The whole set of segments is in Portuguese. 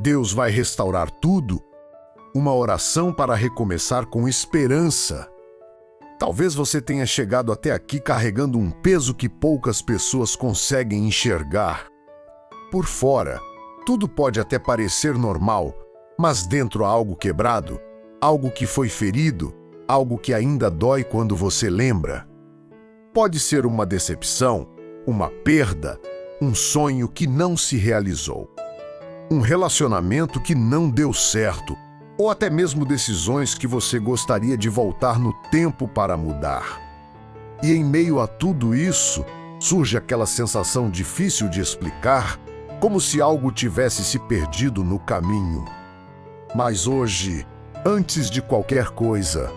Deus vai restaurar tudo. Uma oração para recomeçar com esperança. Talvez você tenha chegado até aqui carregando um peso que poucas pessoas conseguem enxergar. Por fora, tudo pode até parecer normal, mas dentro há algo quebrado, algo que foi ferido, algo que ainda dói quando você lembra. Pode ser uma decepção, uma perda, um sonho que não se realizou, um relacionamento que não deu certo, ou até mesmo decisões que você gostaria de voltar no tempo para mudar. E em meio a tudo isso, surge aquela sensação difícil de explicar, como se algo tivesse se perdido no caminho. Mas hoje, antes de qualquer coisa,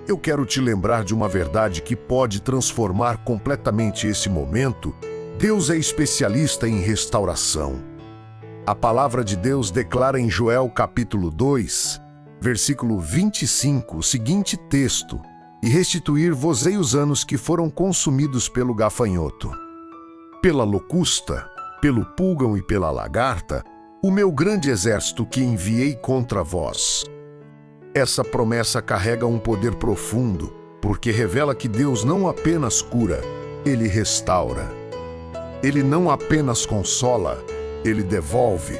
eu quero te lembrar de uma verdade que pode transformar completamente esse momento. Deus é especialista em restauração. A palavra de Deus declara em Joel capítulo 2, versículo 25, o seguinte texto: "E restituir-vos-ei os anos que foram consumidos pelo gafanhoto, pela locusta, pelo púlgão e pela lagarta, o meu grande exército que enviei contra vós." Essa promessa carrega um poder profundo, porque revela que Deus não apenas cura, Ele restaura. Ele não apenas consola, Ele devolve.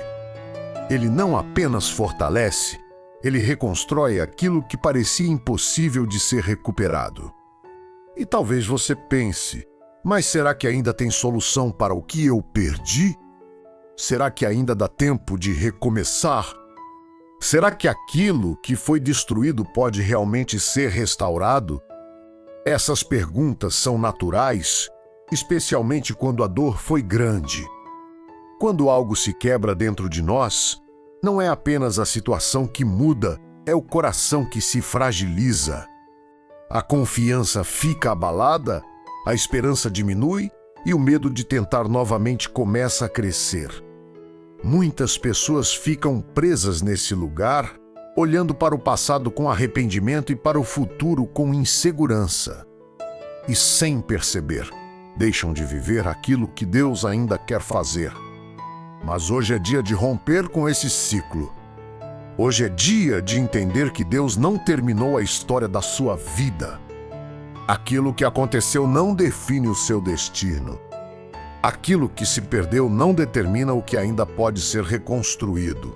Ele não apenas fortalece, Ele reconstrói aquilo que parecia impossível de ser recuperado. E talvez você pense, mas será que ainda tem solução para o que eu perdi? Será que ainda dá tempo de recomeçar? Será que aquilo que foi destruído pode realmente ser restaurado? Essas perguntas são naturais, especialmente quando a dor foi grande. Quando algo se quebra dentro de nós, não é apenas a situação que muda, é o coração que se fragiliza. A confiança fica abalada, a esperança diminui e o medo de tentar novamente começa a crescer. Muitas pessoas ficam presas nesse lugar, olhando para o passado com arrependimento e para o futuro com insegurança. E sem perceber, deixam de viver aquilo que Deus ainda quer fazer. Mas hoje é dia de romper com esse ciclo. Hoje é dia de entender que Deus não terminou a história da sua vida. Aquilo que aconteceu não define o seu destino. Aquilo que se perdeu não determina o que ainda pode ser reconstruído.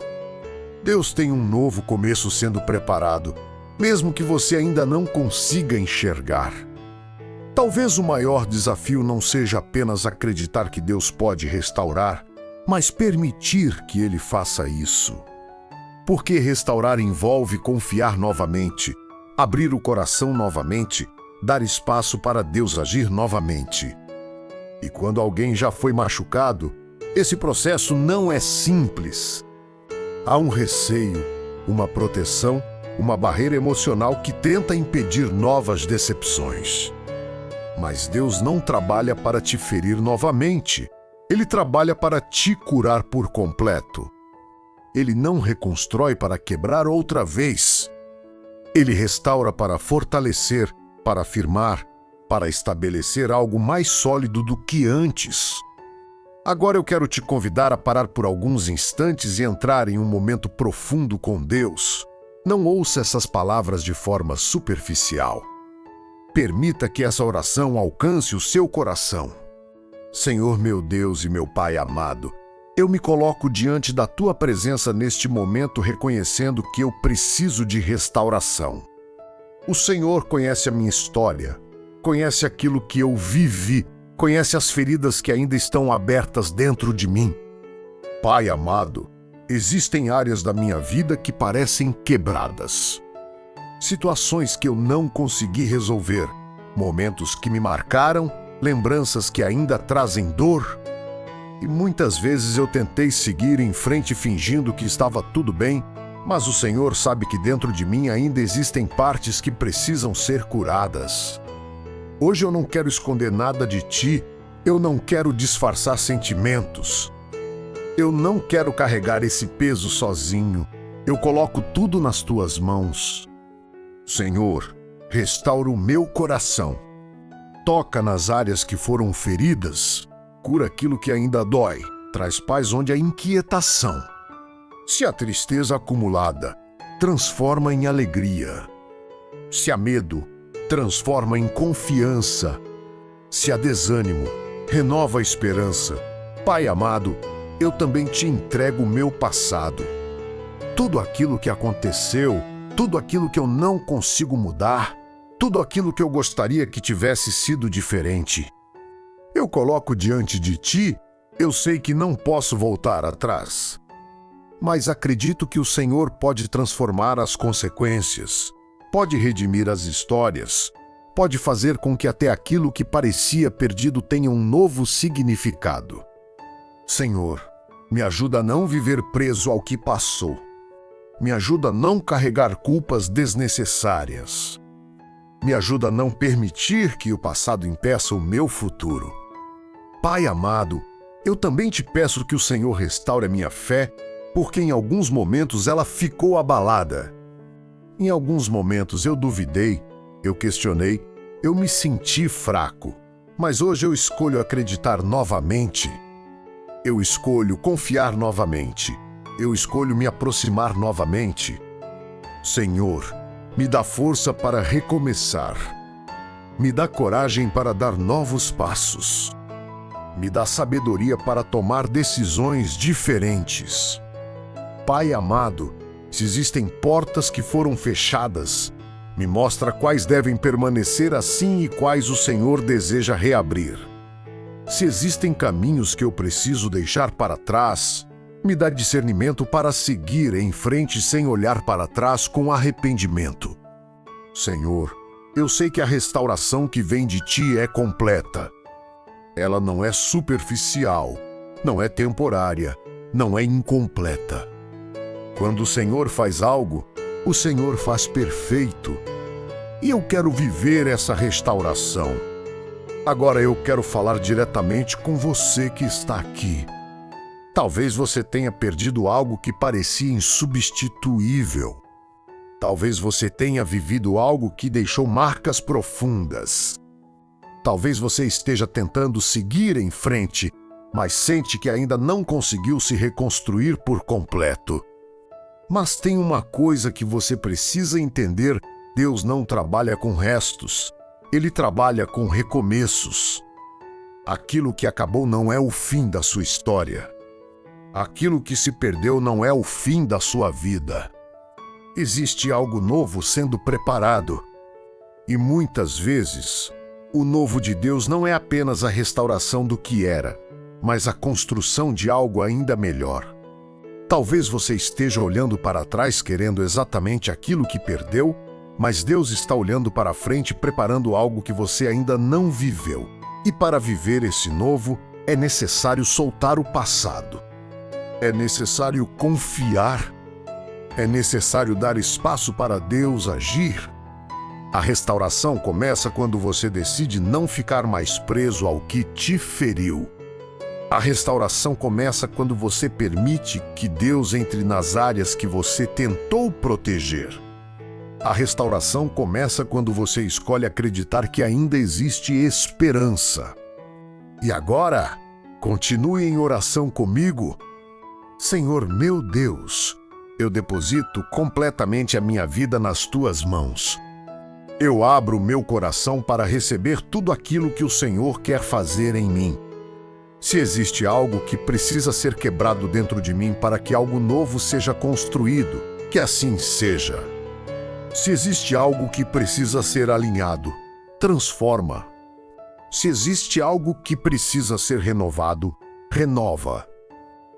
Deus tem um novo começo sendo preparado, mesmo que você ainda não consiga enxergar. Talvez o maior desafio não seja apenas acreditar que Deus pode restaurar, mas permitir que Ele faça isso. Porque restaurar envolve confiar novamente, abrir o coração novamente, dar espaço para Deus agir novamente. E quando alguém já foi machucado, esse processo não é simples. Há um receio, uma proteção, uma barreira emocional que tenta impedir novas decepções. Mas Deus não trabalha para te ferir novamente. Ele trabalha para te curar por completo. Ele não reconstrói para quebrar outra vez. Ele restaura para fortalecer, para afirmar, para estabelecer algo mais sólido do que antes. Agora eu quero te convidar a parar por alguns instantes e entrar em um momento profundo com Deus. Não ouça essas palavras de forma superficial. Permita que essa oração alcance o seu coração. Senhor meu Deus e meu Pai amado, eu me coloco diante da Tua presença neste momento reconhecendo que eu preciso de restauração. O Senhor conhece a minha história, conhece aquilo que eu vivi, conhece as feridas que ainda estão abertas dentro de mim. Pai amado, existem áreas da minha vida que parecem quebradas. Situações que eu não consegui resolver, momentos que me marcaram, lembranças que ainda trazem dor. E muitas vezes eu tentei seguir em frente fingindo que estava tudo bem, mas o Senhor sabe que dentro de mim ainda existem partes que precisam ser curadas. Hoje eu não quero esconder nada de Ti, eu não quero disfarçar sentimentos. Eu não quero carregar esse peso sozinho, eu coloco tudo nas Tuas mãos. Senhor, restaura o meu coração. Toca nas áreas que foram feridas, cura aquilo que ainda dói, traz paz onde há inquietação. Se há tristeza acumulada, transforma em alegria. Se há medo, transforma em confiança. Se há desânimo, renova a esperança. Pai amado, eu também te entrego o meu passado. Tudo aquilo que aconteceu, tudo aquilo que eu não consigo mudar, tudo aquilo que eu gostaria que tivesse sido diferente. Eu coloco diante de ti, eu sei que não posso voltar atrás. Mas acredito que o Senhor pode transformar as consequências, pode redimir as histórias, pode fazer com que até aquilo que parecia perdido tenha um novo significado. Senhor, me ajuda a não viver preso ao que passou. Me ajuda a não carregar culpas desnecessárias. Me ajuda a não permitir que o passado impeça o meu futuro. Pai amado, eu também te peço que o Senhor restaure a minha fé, porque em alguns momentos ela ficou abalada. Em alguns momentos eu duvidei, eu questionei, eu me senti fraco. Mas hoje eu escolho acreditar novamente. Eu escolho confiar novamente. Eu escolho me aproximar novamente. Senhor, me dá força para recomeçar. Me dá coragem para dar novos passos. Me dá sabedoria para tomar decisões diferentes. Pai amado, se existem portas que foram fechadas, me mostra quais devem permanecer assim e quais o Senhor deseja reabrir. Se existem caminhos que eu preciso deixar para trás, me dá discernimento para seguir em frente sem olhar para trás com arrependimento. Senhor, eu sei que a restauração que vem de ti é completa. Ela não é superficial, não é temporária, não é incompleta. Quando o Senhor faz algo, o Senhor faz perfeito. E eu quero viver essa restauração. Agora eu quero falar diretamente com você que está aqui. Talvez você tenha perdido algo que parecia insubstituível. Talvez você tenha vivido algo que deixou marcas profundas. Talvez você esteja tentando seguir em frente, mas sente que ainda não conseguiu se reconstruir por completo. Mas tem uma coisa que você precisa entender: Deus não trabalha com restos, Ele trabalha com recomeços. Aquilo que acabou não é o fim da sua história. Aquilo que se perdeu não é o fim da sua vida. Existe algo novo sendo preparado. E muitas vezes, o novo de Deus não é apenas a restauração do que era, mas a construção de algo ainda melhor. Talvez você esteja olhando para trás querendo exatamente aquilo que perdeu, mas Deus está olhando para frente preparando algo que você ainda não viveu. E para viver esse novo, é necessário soltar o passado. É necessário confiar. É necessário dar espaço para Deus agir. A restauração começa quando você decide não ficar mais preso ao que te feriu. A restauração começa quando você permite que Deus entre nas áreas que você tentou proteger. A restauração começa quando você escolhe acreditar que ainda existe esperança. E agora, continue em oração comigo. Senhor meu Deus, eu deposito completamente a minha vida nas tuas mãos. Eu abro o meu coração para receber tudo aquilo que o Senhor quer fazer em mim. Se existe algo que precisa ser quebrado dentro de mim para que algo novo seja construído, que assim seja. Se existe algo que precisa ser alinhado, transforma. Se existe algo que precisa ser renovado, renova.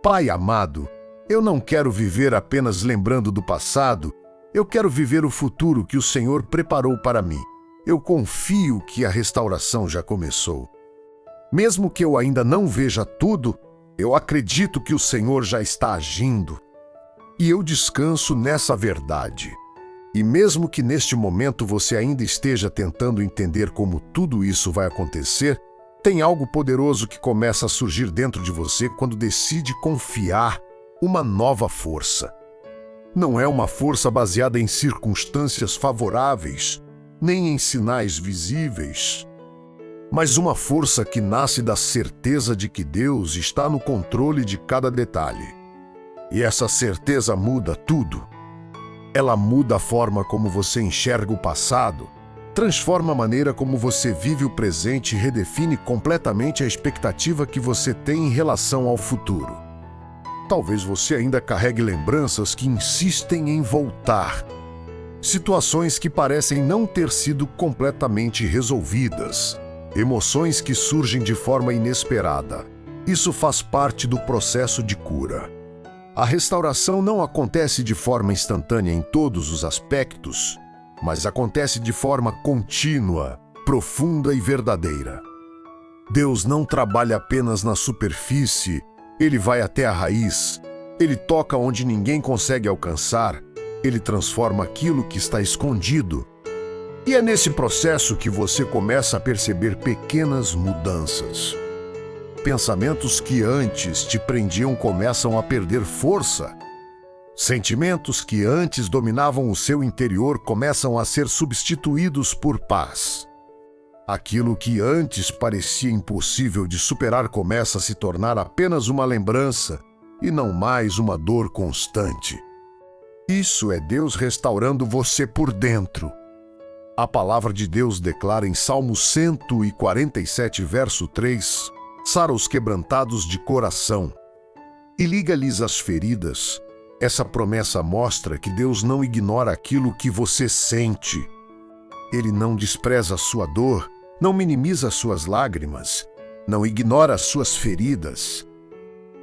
Pai amado, eu não quero viver apenas lembrando do passado, eu quero viver o futuro que o Senhor preparou para mim. Eu confio que a restauração já começou. Mesmo que eu ainda não veja tudo, eu acredito que o Senhor já está agindo. E eu descanso nessa verdade. E mesmo que neste momento você ainda esteja tentando entender como tudo isso vai acontecer, tem algo poderoso que começa a surgir dentro de você quando decide confiar, uma nova força. Não é uma força baseada em circunstâncias favoráveis, nem em sinais visíveis, mas uma força que nasce da certeza de que Deus está no controle de cada detalhe. E essa certeza muda tudo. Ela muda a forma como você enxerga o passado, transforma a maneira como você vive o presente e redefine completamente a expectativa que você tem em relação ao futuro. Talvez você ainda carregue lembranças que insistem em voltar. Situações que parecem não ter sido completamente resolvidas. Emoções que surgem de forma inesperada. Isso faz parte do processo de cura. A restauração não acontece de forma instantânea em todos os aspectos, mas acontece de forma contínua, profunda e verdadeira. Deus não trabalha apenas na superfície, Ele vai até a raiz, Ele toca onde ninguém consegue alcançar, Ele transforma aquilo que está escondido. E é nesse processo que você começa a perceber pequenas mudanças. Pensamentos que antes te prendiam começam a perder força. Sentimentos que antes dominavam o seu interior começam a ser substituídos por paz. Aquilo que antes parecia impossível de superar começa a se tornar apenas uma lembrança e não mais uma dor constante. Isso é Deus restaurando você por dentro. A palavra de Deus declara em Salmo 147, verso 3, sara os quebrantados de coração e liga-lhes as feridas. Essa promessa mostra que Deus não ignora aquilo que você sente. Ele não despreza a sua dor, não minimiza suas lágrimas, não ignora as suas feridas.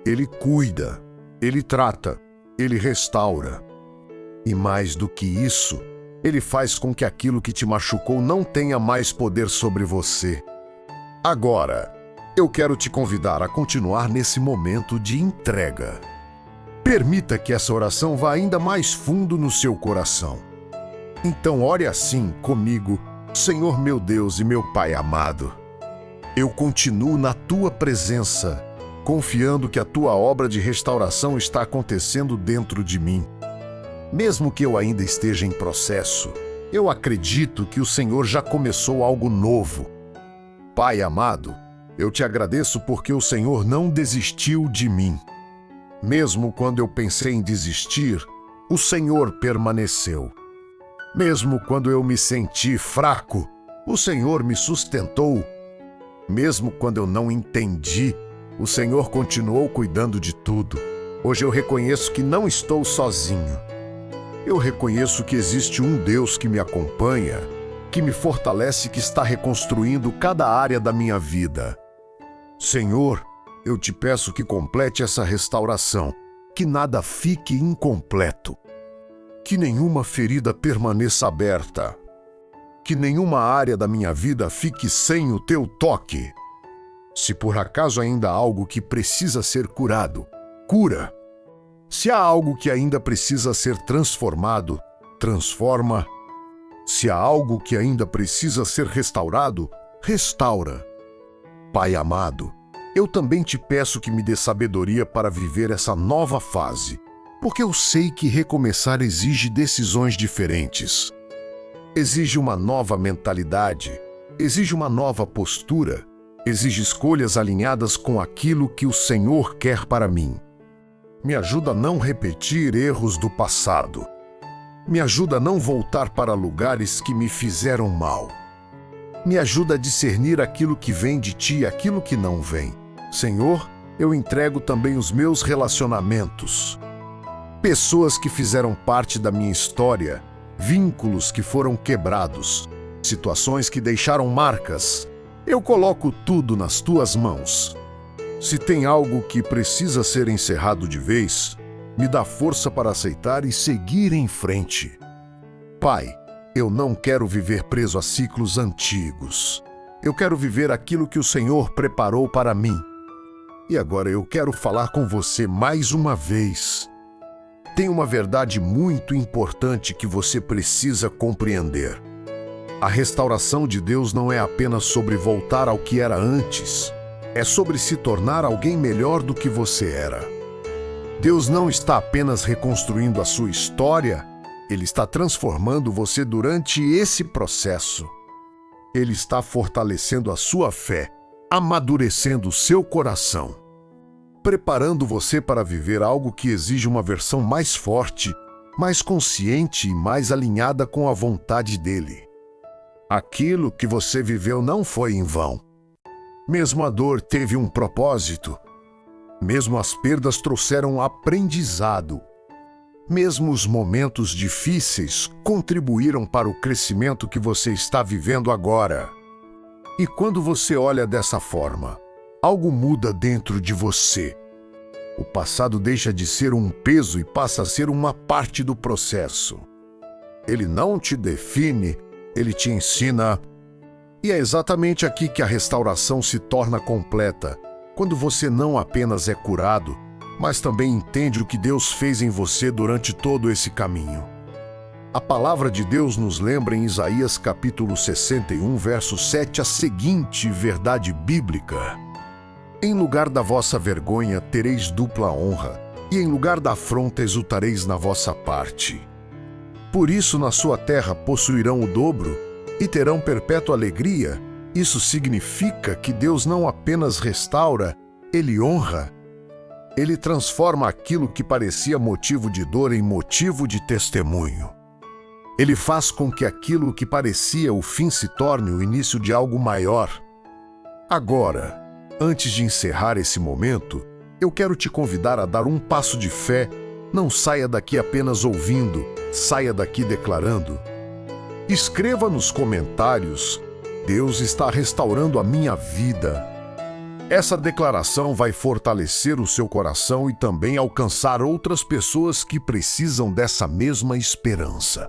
Ele cuida, Ele trata, Ele restaura. E mais do que isso, Ele faz com que aquilo que te machucou não tenha mais poder sobre você. Agora, eu quero te convidar a continuar nesse momento de entrega. Permita que essa oração vá ainda mais fundo no seu coração. Então ore assim comigo: Senhor meu Deus e meu Pai amado, eu continuo na Tua presença, confiando que a Tua obra de restauração está acontecendo dentro de mim. Mesmo que eu ainda esteja em processo, eu acredito que o Senhor já começou algo novo. Pai amado, eu te agradeço porque o Senhor não desistiu de mim. Mesmo quando eu pensei em desistir, o Senhor permaneceu. Mesmo quando eu me senti fraco, o Senhor me sustentou. Mesmo quando eu não entendi, o Senhor continuou cuidando de tudo. Hoje eu reconheço que não estou sozinho. Eu reconheço que existe um Deus que me acompanha, que me fortalece e que está reconstruindo cada área da minha vida. Senhor, eu te peço que complete essa restauração, que nada fique incompleto, que nenhuma ferida permaneça aberta, que nenhuma área da minha vida fique sem o teu toque. Se por acaso ainda há algo que precisa ser curado, cura. Se há algo que ainda precisa ser transformado, transforma. Se há algo que ainda precisa ser restaurado, restaura. Pai amado, eu também te peço que me dê sabedoria para viver essa nova fase, porque eu sei que recomeçar exige decisões diferentes. Exige uma nova mentalidade, exige uma nova postura, exige escolhas alinhadas com aquilo que o Senhor quer para mim. Me ajuda a não repetir erros do passado. Me ajuda a não voltar para lugares que me fizeram mal. Me ajuda a discernir aquilo que vem de Ti e aquilo que não vem. Senhor, eu entrego também os meus relacionamentos. Pessoas que fizeram parte da minha história, vínculos que foram quebrados, situações que deixaram marcas. Eu coloco tudo nas Tuas mãos. Se tem algo que precisa ser encerrado de vez, me dá força para aceitar e seguir em frente. Pai, eu não quero viver preso a ciclos antigos. Eu quero viver aquilo que o Senhor preparou para mim. E agora eu quero falar com você mais uma vez. Tem uma verdade muito importante que você precisa compreender. A restauração de Deus não é apenas sobre voltar ao que era antes. É sobre se tornar alguém melhor do que você era. Deus não está apenas reconstruindo a sua história, Ele está transformando você durante esse processo. Ele está fortalecendo a sua fé, amadurecendo o seu coração. preparando você para viver algo que exige uma versão mais forte, mais consciente e mais alinhada com a vontade dele. Aquilo que você viveu não foi em vão. Mesmo a dor teve um propósito. Mesmo as perdas trouxeram aprendizado. Mesmo os momentos difíceis contribuíram para o crescimento que você está vivendo agora. E quando você olha dessa forma, algo muda dentro de você. O passado deixa de ser um peso e passa a ser uma parte do processo. Ele não te define, ele te ensina. E é exatamente aqui que a restauração se torna completa, quando você não apenas é curado, mas também entende o que Deus fez em você durante todo esse caminho. A palavra de Deus nos lembra em Isaías capítulo 61, verso 7, a seguinte verdade bíblica: em lugar da vossa vergonha tereis dupla honra, e em lugar da afronta exultareis na vossa parte. Por isso na sua terra possuirão o dobro, e terão perpétua alegria. Isso significa que Deus não apenas restaura, Ele honra. Ele transforma aquilo que parecia motivo de dor em motivo de testemunho. Ele faz com que aquilo que parecia o fim se torne o início de algo maior. Agora, antes de encerrar esse momento, eu quero te convidar a dar um passo de fé. Não saia daqui apenas ouvindo, saia daqui declarando. Escreva nos comentários: Deus está restaurando a minha vida. Essa declaração vai fortalecer o seu coração e também alcançar outras pessoas que precisam dessa mesma esperança.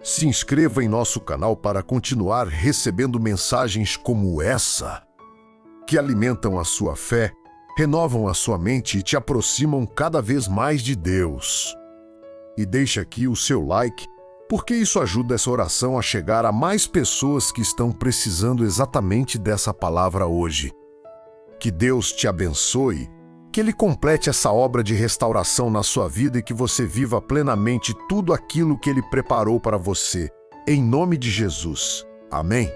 Se inscreva em nosso canal para continuar recebendo mensagens como essa, que alimentam a sua fé, renovam a sua mente e te aproximam cada vez mais de Deus. E deixe aqui o seu like, porque isso ajuda essa oração a chegar a mais pessoas que estão precisando exatamente dessa palavra hoje. Que Deus te abençoe, que Ele complete essa obra de restauração na sua vida e que você viva plenamente tudo aquilo que Ele preparou para você. Em nome de Jesus. Amém.